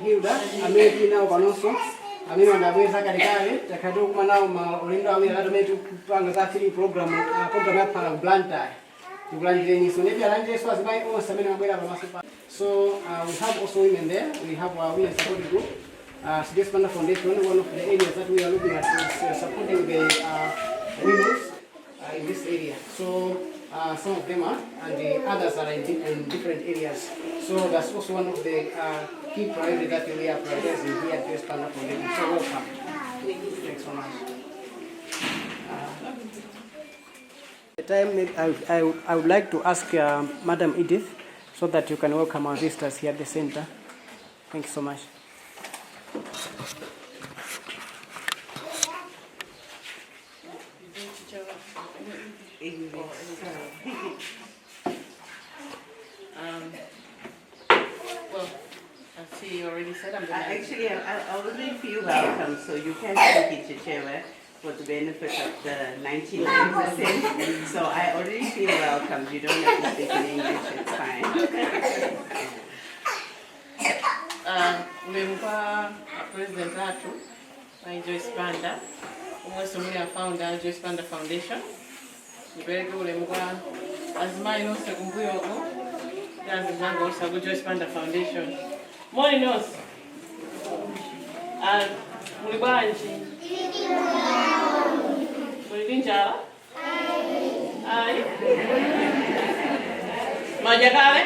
Hilda, amene now panonso, amene ndabweza kalikale, takati kumanawo ma ulendo amene atomene kupanga za free program ya Phala Blantyre. So maybe so we have also women there. We have our women support group. Joyce Banda Foundation, one of the areas that we are looking at is supporting the women in this area. So some of them are, and the others are in different areas. So that's also one of the key priorities that we are prioritizing here at Joyce Banda Foundation. So welcome. Thanks so much. I would like to ask Madam Edith so that you can welcome our visitors here at the center. Thank you so much. Well, as she already said, I'm going to... Actually, I already feel welcome, so you can speak it to Chewa for the benefit of the 99%. So I already feel welcome. You don't have to speak in English, it's fine. Ulemba President Ratu, Joyce Banda, Msamaliya founder Joyce Banda Foundation. Nibeleke ulemba azimai no sekumbuyo ko. Yazi zangu osago Joyce Banda Foundation. Morning nos. Mulibanji. Mulivinjala? Aye. Majakale?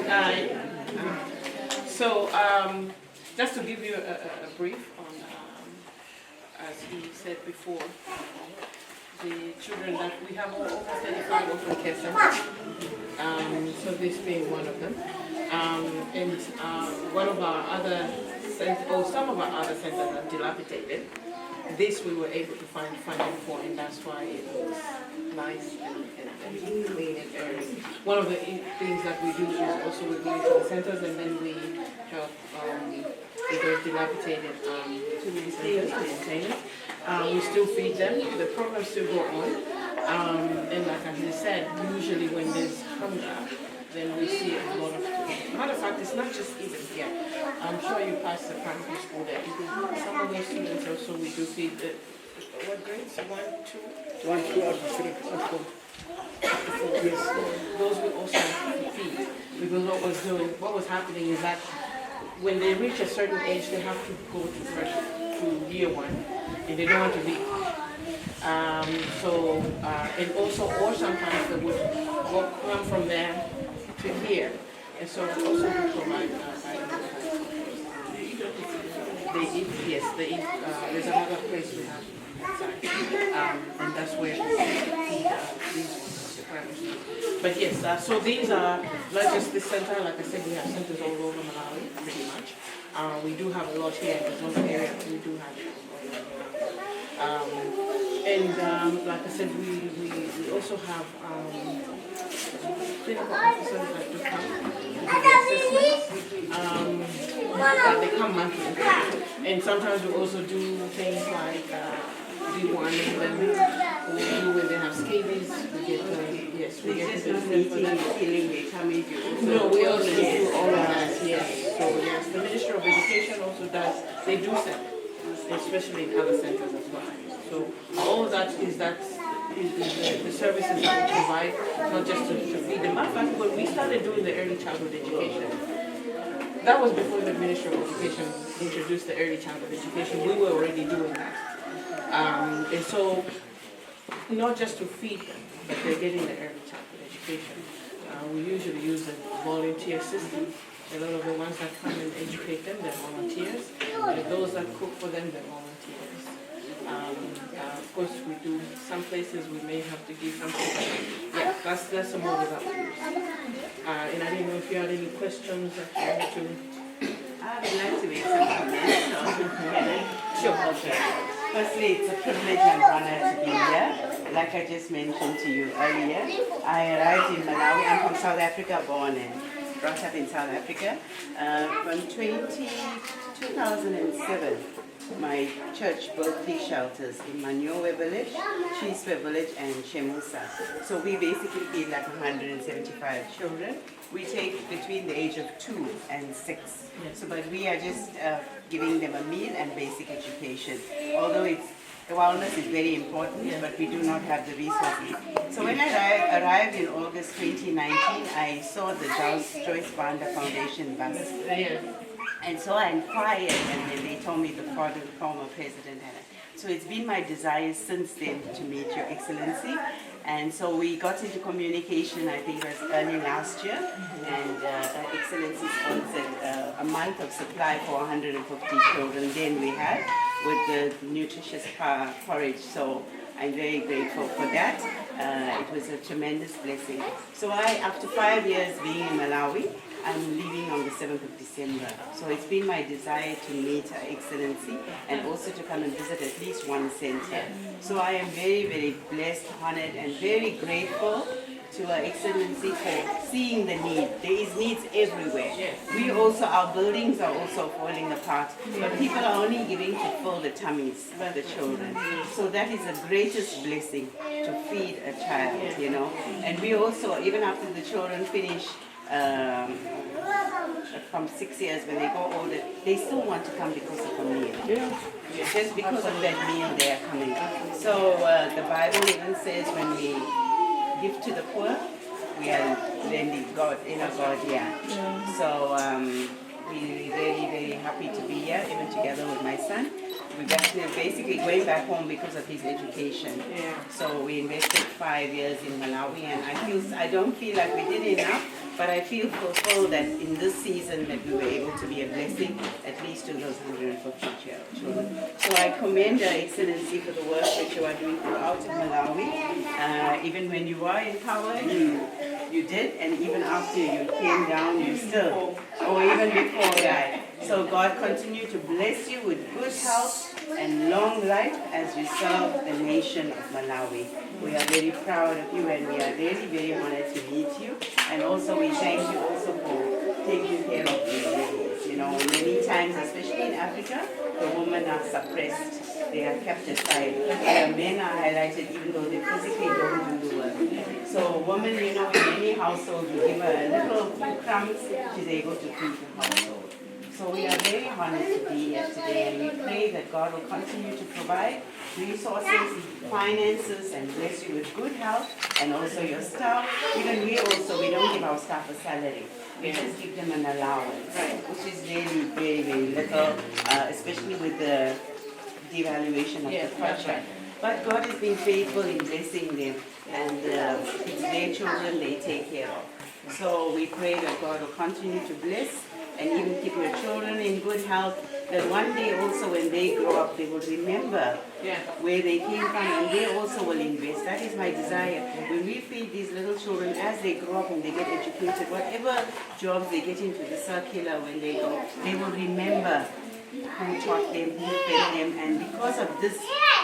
Aye. So, just to give you a brief on, as we said before, the children that we have over 35 open care centers, so this being one of them, and one of our other centers, or some of our other centers are dilapidated. This we were able to find funding for, and that's why it looks nice and clean and airy. One of the things that we do is also we go into the centers and then we help those dilapidated to maintain it. We still feed them. The programs still go on. And like I said, usually when there's hunger, then we see a lot of students. Matter of fact, it's not just even here. I'm sure you passed the primary school there. Some of those students also we do feed the, what grades? 1, 2? 1, 2, up to 3, up to 4. Yes, those we also feed. Because what was happening is that when they reach a certain age, they have to go to year 1, and they don't want to leave. And also, or sometimes they would come from there to here, and so also we provide they eat. Yes, they eat. There's another place we have outside, and that's where we feed these programs. But yes, so these are not just this center. Like I said, we have centers all over Malawi, pretty much. We do have a lot here in the Zomba area. We do have it. Like I said, we also have clinical officers that do come to do the assessments. They come monthly. And sometimes we also do things like deworming them. We do when they have scabies. We get we get feeling they come in. No, we also do all of that. Yes. So yes, the Ministry of Education also does. They do send, especially in other centers as well. So all of that is the services that we provide, not just to feed them. Matter of fact, when we started doing the early childhood education, that was before the Ministry of Education introduced the early childhood education. We were already doing that. And so, not just to feed them, but they're getting the early childhood education. We usually use a volunteer system. A lot of the ones that come and educate them, they're volunteers. And those that cook for them, they're volunteers. Of course, we do some places we may have to give something. Yeah, that's some of that we use. And I didn't know if you had any questions that you had to. I would like to make some comments. Sure. Okay. Firstly, it's a privilege and honor to be here. Like I just mentioned to you earlier, I arrived in Malawi. I'm from South Africa, born and brought up in South Africa. From 2007 my church built 3 shelters in Manyowe village, Chiswe village, and Shemusa. So we basically feed like 175 children. We take between the age of 2 and 6. So, but we are just giving them a meal and basic education. Although the wellness is very important, but we do not have the resources. So when I arrived in August 2019, I saw the Joyce Banda Foundation bus. And so I inquired, and then they told me the former president had it. So it's been my desire since then to meet Your Excellency. And so we got into communication, I think it was early last year, and Her Excellency sponsored a month of supply for 150 children. Then we had with the nutritious porridge. So I'm very grateful for that. It was a tremendous blessing. So after 5 years being in Malawi, I'm leaving on the 7th of December. So it's been my desire to meet Her Excellency and also to come and visit at least one center. So I am very, very blessed, honored, and very grateful to Her Excellency for seeing the need. There is needs everywhere. We also, our buildings are also falling apart, but people are only giving to fill the tummies of the children. So that is the greatest blessing, to feed a child, you know. And we also, even after the children finish from 6 years, when they go older, they still want to come because of a meal. Just because of that meal they are coming. So the Bible even says when we give to the poor, we are lending God, God, So we're really, very happy to be here, even together with my son. We got to basically going back home because of his education. So we invested 5 years in Malawi, and I don't feel like we did enough, but I feel fulfilled that in this season that we were able to be a blessing, at least to those 150 children. So I commend Your Excellency for the work that you are doing throughout Malawi. Even when you were in power, you did, and even after you came down, you still, or even before that. So God continue to bless you with good health and long life as you serve the nation of Malawi. We are very proud of you, and we are really very honored to meet you. And also we thank you also for taking care of the ladies. You know, many times, especially in Africa, the women are suppressed. They are kept aside. The men are highlighted even though they physically don't do the work. So women, you know, in any household, you give her a little crumbs, she's able to feed the household. So we are very honored to be here today, and we pray that God will continue to provide resources, finances, and bless you with good health, and also your staff. Even we don't give our staff a salary. We just give them an allowance, which is really very, very little, especially with the devaluation of the kwacha. But God has been faithful in blessing them, and it's their children they take care of. So we pray that God will continue to bless and even keep your children in good health, that one day also when they grow up, they will remember where they came from, and they also will invest. That is my desire. When we feed these little children, as they grow up and they get educated, whatever jobs they get into the circular when they go, they will remember who taught them, who fed them, and because of this,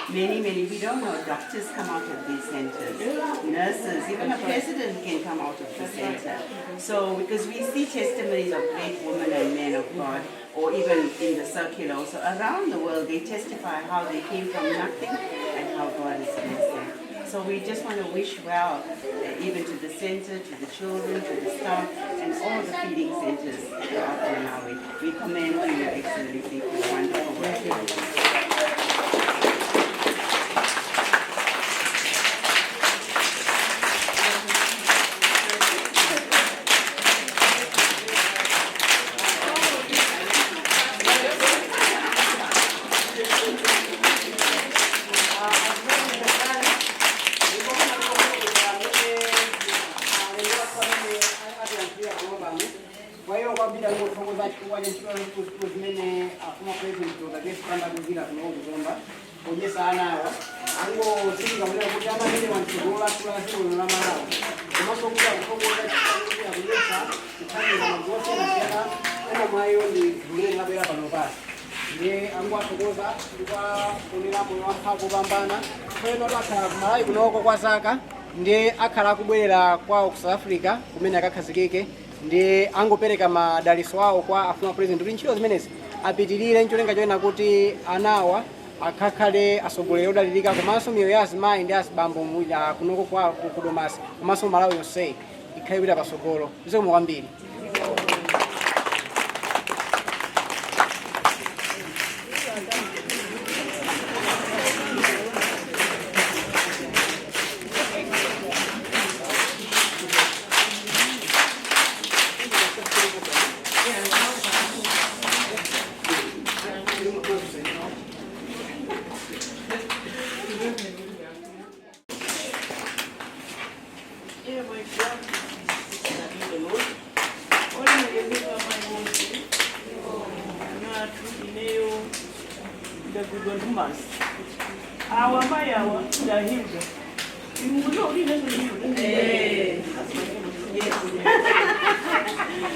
many, we don't know, doctors come out of these centers, nurses, even a president can come out of the center. So, because we see testimonies of great women and men of God, or even in the circular also, around the world, they testify how they came from nothing and how God has blessed them. So we just want to wish well, even to the center, to the children, to the staff, and all the feeding centers throughout Malawi. We commend you, Your Excellency, for the wonderful work. ndi akhala kubwerera kwawo ku South Africa kumene akakhazikike ndi angopereka madaliso awo kwa afuna president kuti ntchito zimenezi apitirire ncholenga choena kuti anawa akakhale asogoleri odalirika komanso miyoyo ya azimayi ndi azibambo kunoko kwa kudomasi komanso Malawi yonse ikhale kupita pasogolo. Zikomo kwambiri.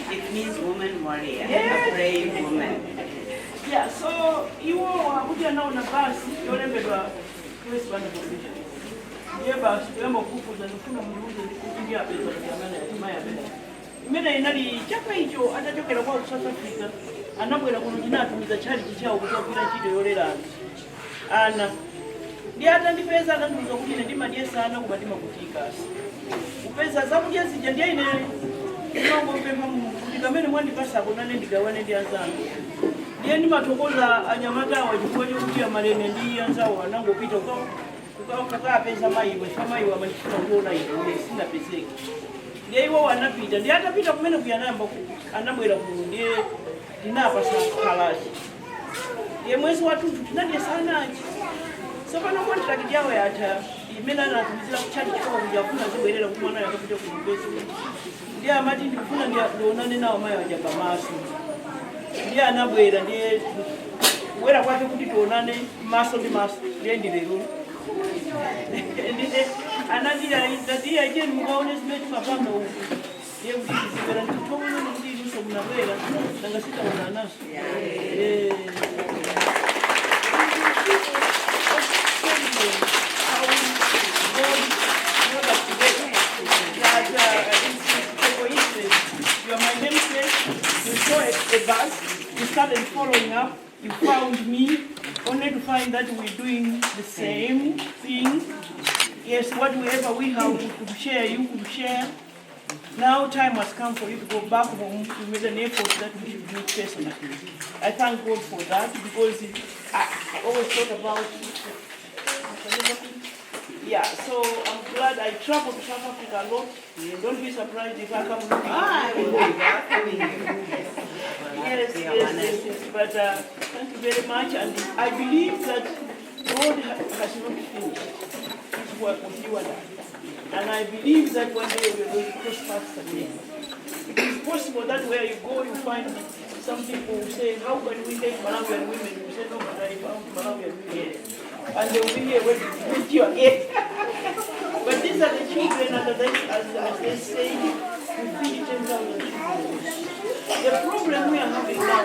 It means woman warrior, a brave woman. Yeah, so you are now on a bus, you're a Joyce Banda Foundation. Yeah, but I'm a couple and a full of India based my ability. Many Chapa, and I took about South Africa, and I'm going to not with the charity child with and the other defense and the Adyesa and Badima Butikas. Upesa zakuja sijandia ine mambo pema ndikamene mwandi pasa kunane ndigawane ndi anzangu. Ndiye ndi matokoza anyamata wachifundo kuti amaleme ndi anzawo anangopita ukakaa pesa maiwe samaiwe amachita kuona ine sina peseki. Ndiye iwo wanapita ndiye atapita kumene kuyanamba anabwera kuno ndiye ndinapa sa khalachi. Ndiye mwezi watutu tinadye sanachi. So pano contract yawo yatha imene anatumizira kuchati chikoko kujafuna zibwerera kuti mwana yakapita ku university. Ndiye amati ndikufuna ndionane nawo mayi waja pamaso. Ndiye anabwera ndiye kubwera kwake kuti tionane maso ndi maso ndiye ndilero. Ndiye anadira ndiye again mukaone zimene timapanga uku. Ndiye kuti zibwera nditokono kuti inuso munabwera nanga sitaona naso. You are my namesake, you saw a bus, you started following up, you found me, only to find that we're doing the same thing. Yes, whatever we have, we could share, you could share. Now time has come for you to go back home. You made an effort that we should do personally. I thank God for that because I always thought about. Yeah, so I'm glad I traveled to South Africa a lot. Don't be surprised if I come looking. Yes. But thank you very much, and I believe that God has not finished His work with you and I. And I believe that one day we are going to cross paths again. It is possible that where you go, you find some people who say, how can we take Malawian women? You say, no, but I found Malawian women. And they will be here when you meet you again. But these are the children, as they say, we feed 10,000 children. The problem we are having now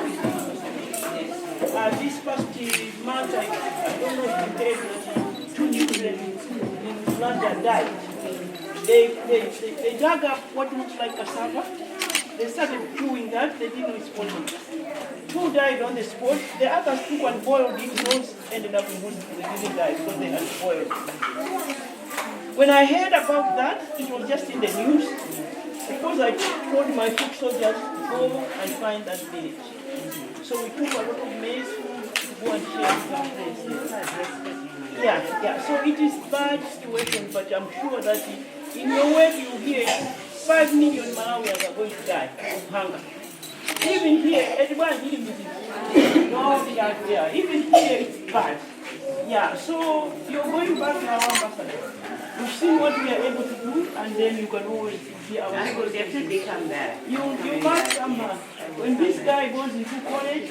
is this past month, I don't know if you heard, 2 children in London died. They dug up what looks like cassava. They started chewing that, they didn't know it's poison. 2 died on the spot, the others took and boiled it, those ended up in hospital, they didn't die because they had boiled. When I heard about that, it was just in the news, because I told my foot soldiers to go and find that village. So we took a lot of maize food to go and share with that place. Yeah, so it is bad situation, but I'm sure that in your way you hear 5 million Malawians are going to die of hunger. Even here, everyone didn't visit. No, yeah. Even here it's bad. Yeah, so you're going back to our ambassador. You've seen what we are able to do, and then you can always see our. I will definitely come back. You must come back. When this guy goes into college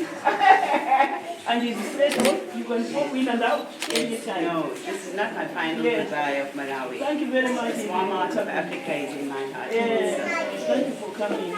and he's settled, you can pop in and out anytime. No, this is not my final goodbye of Malawi. Thank you very much. One part of Africa is in my heart. Thank you for coming.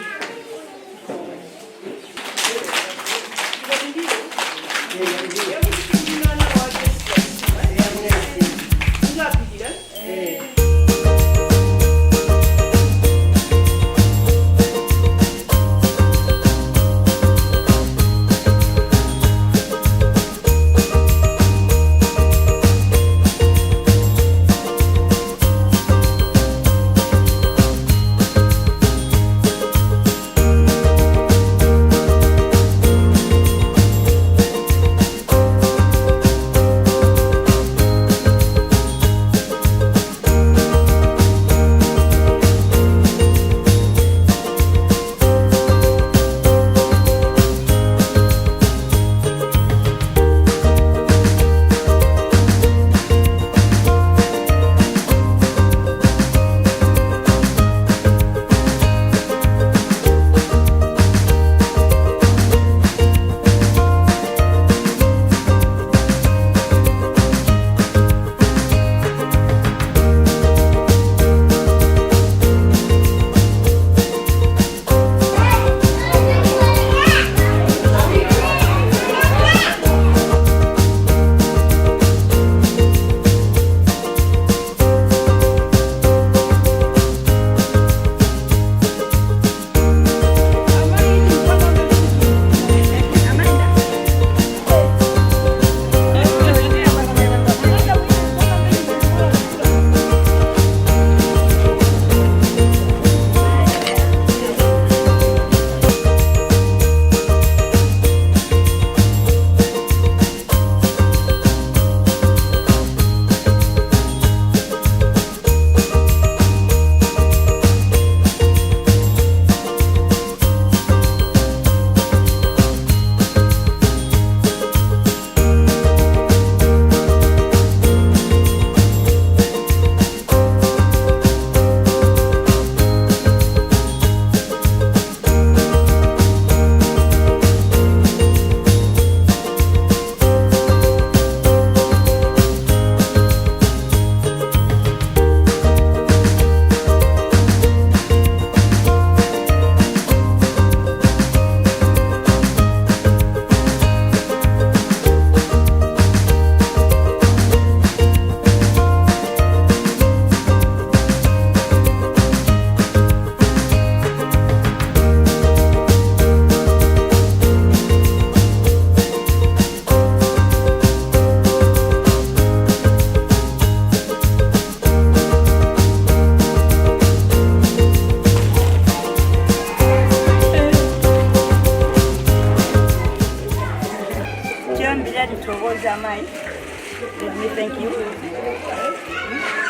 thank you.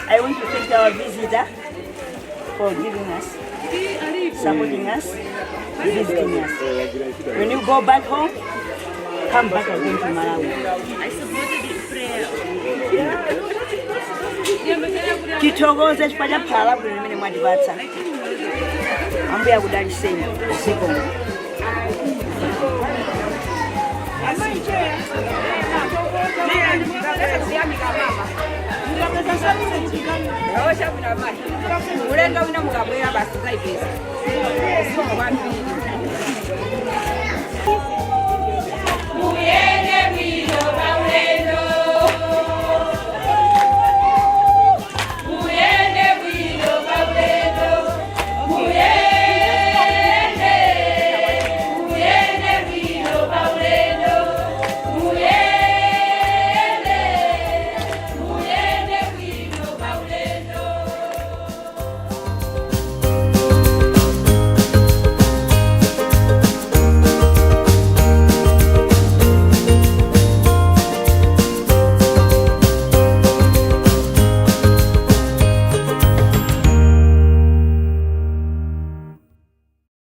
I want to thank our visitor for giving us, supporting us, visiting us. When you go back home, come back again to Malawi. I supported in prayer. Kithokoze chifukwa Phala bwino limene mwatipatsa. Ambuye akudalitseni usiku. Ulenga wina mukabwera basi zaipesa.